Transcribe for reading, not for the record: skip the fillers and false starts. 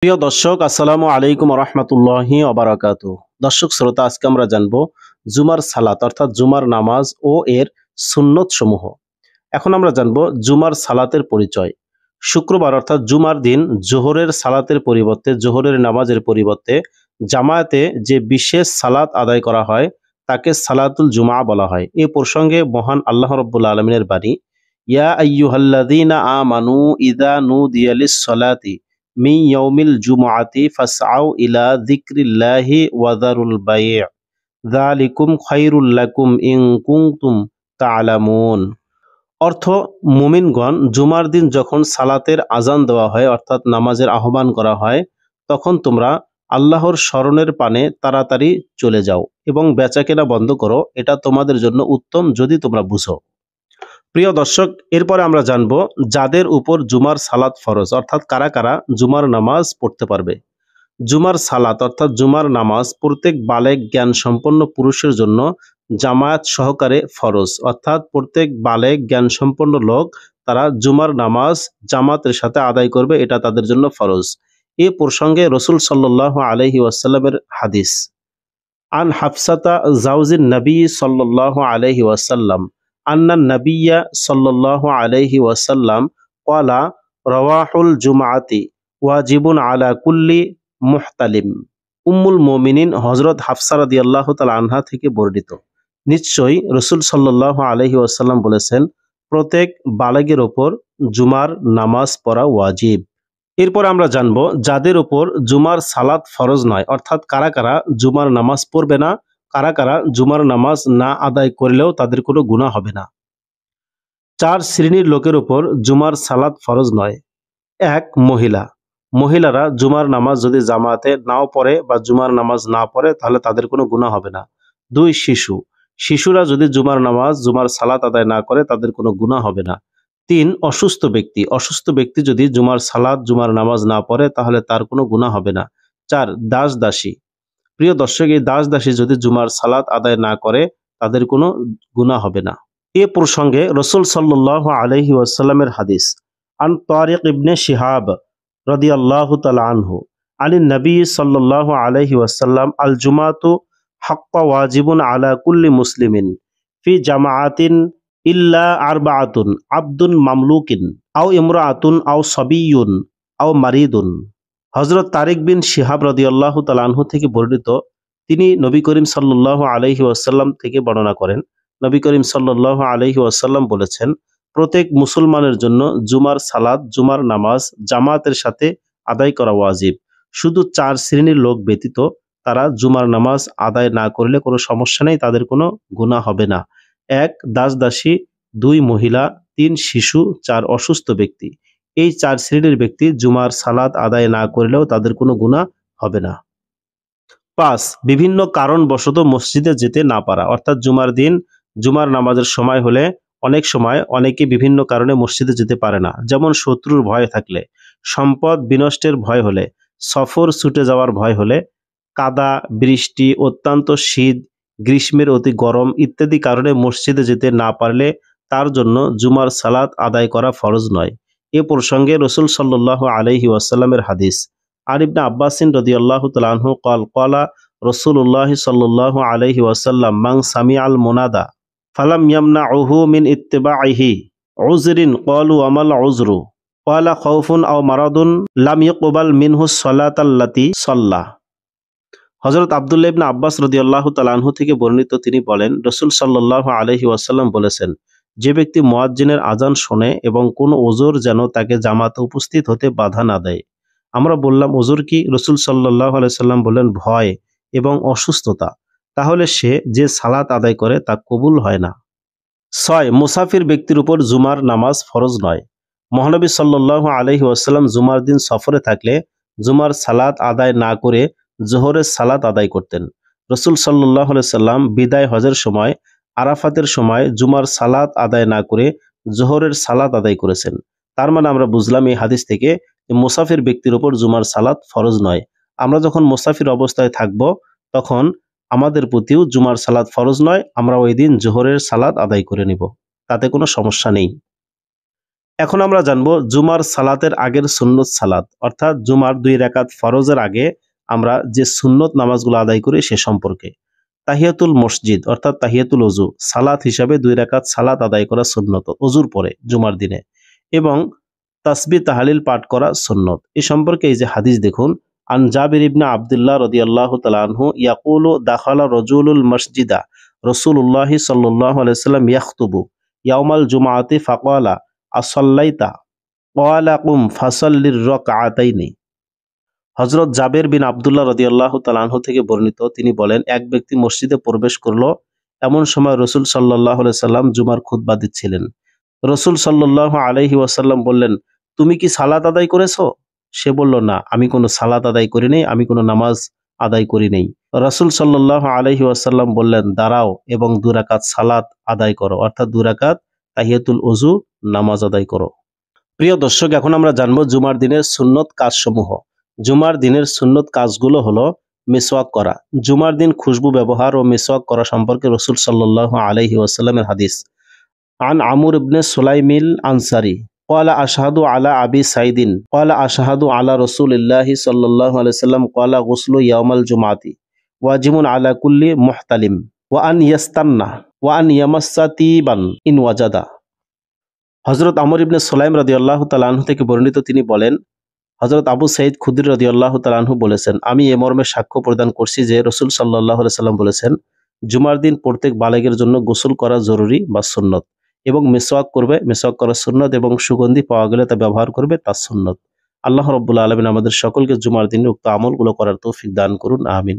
প্রিয় দর্শক, আসসালামু আলাইকুম রহমতুল্লাহি ওবারাকাতু। দর্শক শ্রোতা, আজকে আমরা জানবো জুমার সালাত অর্থাৎ জুমার নামাজ ও এর সুন্নত সমূহ। এখন আমরা জানবো জুমার সালাতের পরিচয়। শুক্রবার অর্থাৎ জুমার দিন জোহরের সালাতের পরিবর্তে, জোহরের নামাজের পরিবর্তে জামায়াতে যে বিশেষ সালাত আদায় করা হয় তাকে সালাতুল জুমা বলা হয়। এ প্রসঙ্গে মহান আল্লাহ রাব্বুল আলামিনের বাণী, ইয়া আইয়ুহাল্লাযীনা আমানু ইযা নুদিয়া লিস-সালাতি মিন ইয়াউমিল জুমআতি ফাসআউ ইলা যিকরিল্লাহি ওয়া যারুল বাই', যালিকুম খায়রুল লাকুম ইন কুনতুম তা'লামুন। অর্থ, মুমিনগণ, জুমার দিন যখন সালাতের আজান দেওয়া হয় অর্থাৎ নামাজের আহ্বান করা হয়, তখন তোমরা আল্লাহর স্মরণের পানে তাড়াতাড়ি চলে যাও এবং বেচাকেনা বন্ধ করো, এটা তোমাদের জন্য উত্তম যদি তোমরা বুঝো। প্রিয় দর্শক, এরপরে আমরা জানবো যাদের উপর জুমার সালাত ফরজ অর্থাৎ কারা কারা জুমার নামাজ পড়তে পারবে। জুমার সালাত অর্থাৎ জুমার নামাজ প্রত্যেক বালেগ জ্ঞান সম্পন্ন পুরুষের জন্য জামায়াত সহকারে ফরজ, অর্থাৎ প্রত্যেক বালেগ জ্ঞান সম্পন্ন লোক তারা জুমার নামাজ জামাতের সাথে আদায় করবে, এটা তাদের জন্য ফরজ। এ প্রসঙ্গে রসুল সাল্লাল্লাহু আলাইহি ওয়াসাল্লামের হাদিস, আন হাফসাতা জাওজিন নবী সাল্লাল্লাহু আলাইহি ওয়াসাল্লাম আন্না নবিয়্যা সাল্লাল্লাহু আলাইহি ওয়াসাল্লাম ক্বালা রওয়াহুল জুমআতি ওয়াজিবুন আলা কুল্লি মুহতালিম। উম্মুল মুমিনিন হযরত হাফসা রাদিয়াল্লাহু তাআলা আনহা থেকে বর্ণিত, নিশ্চয়ই রাসূল সাল্লাল্লাহু আলাইহি ওয়াসাল্লাম বলেছেন, প্রত্যেক বালেগের ওপর জুমার নামাজ পড়া ওয়াজিব। এরপর আমরা জানবো যাদের উপর জুমার সালাত ফরজ নয়, অর্থাৎ কারা কারা জুমার নামাজ পড়বে না, কারা কারা জুমার নামাজ না আদায় করলেও তাদের কোনো গুনাহ হবে না। 4 শ্রেণীর লোকের উপর জুমার সালাত ফরজ নয়। 1. মহিলা। মহিলারা জুমার নামাজ যদি জামাতে নাও পড়ে বা জুমার নামাজ না পড়ে তাহলে তাদের কোনো গুনাহ হবে না। 2. শিশু। শিশুরা যদি জুমার সালাত আদায় না করে তাদের কোনো গুনাহ হবে না। 3. অসুস্থ ব্যক্তি। অসুস্থ ব্যক্তি যদি জুমার নামাজ না পড়ে তাহলে তার কোনো গুনাহ হবে না। 4. দাস দাসী। প্রিয় দর্শক, এই দাস দাসী যদি জুমার সালাত আদায় না করে তাদের কোনো গুনাহ হবে না। এ প্রসঙ্গে রাসূল সাল্লাল্লাহু আলাইহি ওয়াসাল্লামের হাদিস, আন তারিক ইবনে শিহাব রাদিয়াল্লাহু তাআলা আনহু আনিন নবী সাল্লাল্লাহু আলাইহি ওয়াসাল্লাম, আল জুমাতু হাক্কা ওয়াজিবুন আলা কুল্লি মুসলিমিন ফি জামাআতিন ইল্লা আরবাআতুন আবদুন মামলুকিন আও ইমরাআতুন আও সাবিয়্যুন আও মারিদুন। হযরত তারিক বিন শিহাব রাদিয়াল্লাহু তাআলা আনহু থেকে বর্ণিত, তিনি নবী করিম সাল্লাল্লাহু আলাইহি ওয়াসাল্লাম থেকে বর্ণনা করেন, নবী করিম সাল্লাল্লাহু আলাইহি ওয়াসাল্লাম বলেছেন, প্রত্যেক মুসলমানের জন্য জুমার নামাজ জামাতের সাথে আদায় করা ওয়াজিব। শুধু 4 শ্রেণীর লোক ব্যতীত তারা জুমার নামাজ আদায় না করলে কোনো সমস্যা নেই, তাদের কোনো গুনাহ হবে না। 1. দাস দাসী, 2. মহিলা, 3. শিশু, 4. অসুস্থ ব্যক্তি। এই 4 শ্রেণীর ব্যক্তি জুমার সালাত আদায় না করলেও তাদের কোনো গুনাহ হবে না। 5. বিভিন্ন কারণবশত মসজিদে যেতে না পারা, অর্থাৎ জুমার দিন জুমার নামাজের সময় হলে অনেক সময় অনেকে বিভিন্ন কারণে মসজিদে যেতে পারে না, যেমন শত্রুর ভয় থাকলে, সম্পদ বিনষ্টের ভয় হলে, সফর ছুটে যাওয়ার ভয় হলে, কাদা, বৃষ্টি, অত্যন্ত শীত, গ্রীষ্মের অতি গরম ইত্যাদি কারণে মসজিদে যেতে না পারলে তার জন্য জুমার সালাত আদায় করা ফরজ নয়। এ প্রসঙ্গে রাসূল সাল্লাল্লাহু আলাইহি ওয়াসাল্লামের হাদিস, আর ইবনে আব্বাসিন রাদিয়াল্লাহু তাআলা আনহু ক্বালা রাসূলুল্লাহ সাল্লাল্লাহু আলাইহি ওয়াসাল্লাম, মান সামিআল মুনাদা ফালাম ইয়ামনাউহু মিন ইত্তিবাইহি উযরিন ক্বালু আমাল উযরু ক্বালা খাউফুন আও মারাদুন লাম ইয়াকবাল মিনহু সালাতাল্লাতী সাল্লা। হযরত আব্দুল্লাহ ইবনে আব্বাস রাদিয়াল্লাহু তাআলা আনহু থেকে বর্ণিত, তিনি বলেন, রাসূল সাল্লাল্লাহু আলাইহি ওয়াসাল্লাম বলেছেন, যে ব্যক্তি মুয়াজ্জিনের আযান শোনে এবং কোন ওযর যেন তাকে জামাতে উপস্থিত হতে বাধা না দেয়। আমরা বললাম, ওযর কি? রাসূল সাল্লাল্লাহু আলাইহি সাল্লাম বললেন, ভয় এবং অসুস্থতা। তাহলে সে যে সালাত আদায় করে তা কবুল হয় না। 6. মুসাফির ব্যক্তির উপর জুমার নামাজ ফরজ নয়। মহানবী সাল্লাল্লাহু আলাইহি ওয়াসাল্লাম জুমার দিন সফরে থাকলে জুমার সালাত আদায় না করে জোহরের সালাত আদায় করতেন। রাসূল সাল্লাল্লাহু আলাইহি সাল্লাম বিদায় হজের সময় আরাফাতের সময় জুমার সালাত আদায় না করে জোহরের সালাত আদায় করেছেন। তার মানে আমরা বুঝলাম এই হাদিস থেকে যে মুসাফির ব্যক্তির উপর জুমার সালাত ফরজ নয়। আমরা যখন মুসাফির অবস্থায় থাকব তখন আমাদের প্রতিও জুমার সালাত ফরজ নয়, আমরা ওই দিন জোহরের সালাত আদায় করে নিব, তাতে কোনো সমস্যা নেই। এখন আমরা জানবো জুমার সালাতের আগের সুন্নত সালাত, অর্থাৎ জুমার 2 রাকাত ফরজের আগে আমরা যে সুন্নত নামাজগুলো আদায় করি সে সম্পর্কে। তাহিয়াতুল মসজিদ অর্থাৎ তাহিয়াতুল ওযু সালাত হিসাবে 2 রাকাত সালাত আদায় করা সুন্নত ওযুর পরে জুমার দিনে, এবং তাসবিহ তাহলিল পাঠ করা সুন্নত। এই সম্পর্কে এই যে হাদিস দেখুন, আন জাবির ইবনে আব্দুল্লাহ রাদিয়াল্লাহু তাআলা আনহু ইয়াকুলু দাখালা রাজুলুল মসজিদা রাসূলুল্লাহি সাল্লাল্লাহু আলাইহি ওয়াসাল্লাম ইয়াখতুবু ইয়াউমাল জুমআতি ফাকালা আসাল্লাইতা ক্বালা কুম ফাসাল্লির রাকআতাইনি। হযরত জাবের বিন আব্দুল্লাহ রাদিয়াল্লাহু তাআলা আনহু থেকে বর্ণিত, তিনি বলেন, এক ব্যক্তি মসজিদে প্রবেশ করলো, এমন সময় রাসূল সাল্লাল্লাহু আলাইহি সাল্লাম জুমার খুতবা দিচ্ছিলেন। রাসূল সাল্লাল্লাহু আলাইহি ওয়াসাল্লাম বললেন, তুমি কি সালাত আদায় করেছো? সে বলল, না, আমি কোনো সালাত আদায় করি নাই, আমি কোনো নামাজ আদায় করি নাই। রাসূল সাল্লাল্লাহু আলাইহি ওয়াসাল্লাম বললেন, দাঁড়াও এবং 2 রাকাত সালাত আদায় করো, অর্থাৎ 2 রাকাত তাহিয়াতুল ওযু নামাজ আদায় করো। প্রিয় দর্শক, এখন আমরা জানবো জুমার দিনের সুন্নত কাজসমূহ। জুমার দিনের সুন্নত কাজগুলো হলো মিসওয়াক করা। জুমার দিন খুশবু ব্যবহার ও মিসওয়াক করা সম্পর্কে রাসূল সাল্লাল্লাহু আলাইহি ওয়াসাল্লামের হাদিস। আন আমর ইবনে সুলাইমিল আনসারি ক্বালা আশহাদু আলা আবি সাইদিন ক্বালা আশহাদু আলা রাসূলিল্লাহি সাল্লাল্লাহু আলাইহি ওয়াসাল্লাম ক্বালা গুসলু ইয়াউমাল জুমআতি ওয়াজিবুন আলা কুল্লি মুহতালিম ওয়া আন ইয়াস্তান্না ওয়া আন ইয়ামাসসা তিবান ইন ওয়াজাদা। হযরত আমর ইবনে সুলাইম রাদিয়াল্লাহু তাআলা আনহু থেকে বর্ণিত, তিনি বলেন, হযরত আবু সাঈদ খুদরি রাদিয়াল্লাহু তাআলা আনহু বলেছেন, আমি এ মর্মে সাক্ষ্য প্রদান করছি যে রাসূল সাল্লাল্লাহু আলাইহি সাল্লাম বলেছেন, জুমার দিন প্রত্যেক বালেগের জন্য গোসল করা জরুরি বা সুন্নত, এবং মিসওয়াক করবে, মিসওয়াক করা সুন্নত, এবং সুগন্ধি পাওয়া গেলে তা ব্যবহার করবে, তা সুন্নত। আল্লাহ রাব্বুল আলামিন আমাদের সকলকে জুমার দিনে উক্ত আমলগুলো করার তৌফিক দান করুন, আমিন।